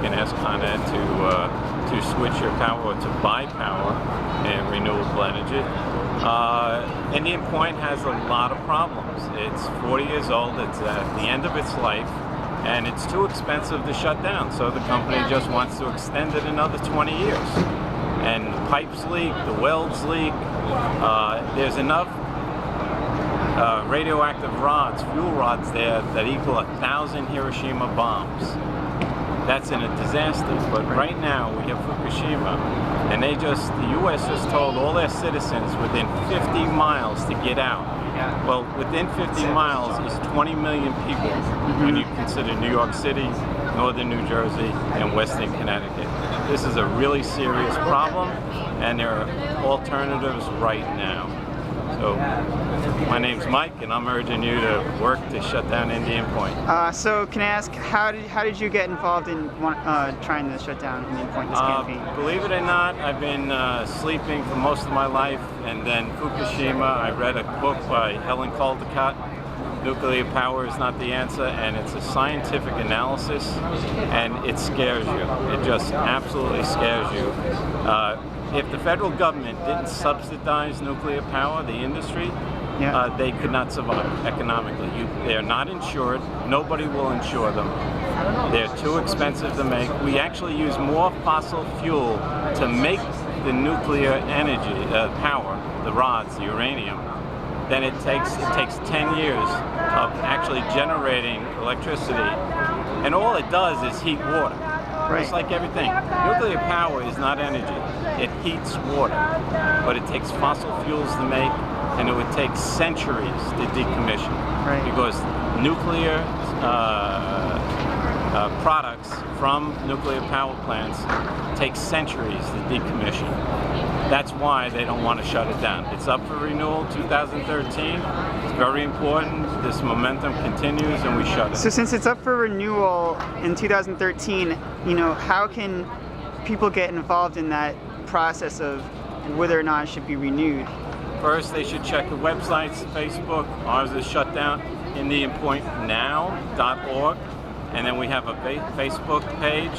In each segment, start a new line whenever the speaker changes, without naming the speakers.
can ask Con Ed to switch your power or to buy power in renewable energy. Indian Point has a lot of problems. It's 40 years old, it's at the end of its life, and it's too expensive to shut down, so the company just wants to extend it another 20 years. And the pipes leak, the welds leak, there's enough radioactive rods, fuel rods there that equal 1,000 Hiroshima bombs. That's in a disaster, but right now we have Fukushima, and the U.S. just told all their citizens within 50 miles to get out. Well, within 50 miles is 20 million people when you consider New York City, northern New Jersey, and western Connecticut. This is a really serious problem, and there are alternatives right now. So, my name's Mike, and I'm urging you to work to shut down Indian Point.
So, can I ask, how did you get involved in trying to shut down Indian Point, this campaign?
Believe it or not, I've been sleeping for most of my life, and then Fukushima, I read a book by Helen Caldicott, Nuclear Power is Not the Answer, and it's a scientific analysis, and it scares you. It just absolutely scares you. If the federal government didn't subsidize nuclear power, the industry, they could not survive economically. They're not insured. Nobody will insure them. They're too expensive to make. We actually use more fossil fuel to make the nuclear energy, power, the rods, the uranium, than it takes. It takes 10 years of actually generating electricity. And all it does is heat water. Just like everything. Nuclear power is not energy. It heats water. But it takes fossil fuels to make, and it would take centuries to decommission. Because nuclear products from nuclear power plants take centuries to decommission. That's why they don't want to shut it down. It's up for renewal 2013. It's very important. This momentum continues, and we shut it.
So since it's up for renewal in 2013, how can people get involved in that process of whether or not it should be renewed?
First, they should check the websites, Facebook. Ours is shut down, IndianPointNow.org. And then we have a Facebook page.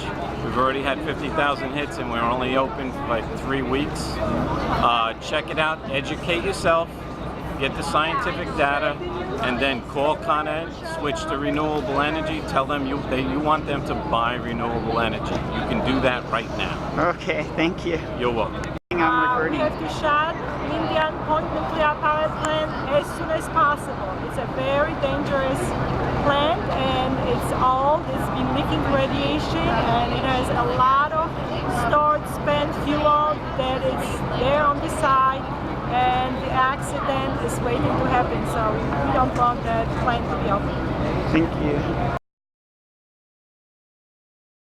We've already had 50,000 hits, and we're only open for like 3 weeks. Check it out, educate yourself, get the scientific data, and then call Con Ed, switch to renewable energy, tell them you want them to buy renewable energy. You can do that right now.
Okay, thank you.
You're welcome.
I'm recording.
We have to shut Indian Point nuclear power plant as soon as possible. It's a very dangerous plant, and it's been leaking radiation, and it has a lot of stored spent fuel that is there on the side, and the accident is waiting to happen, so we don't want that plant to be open.
Thank you.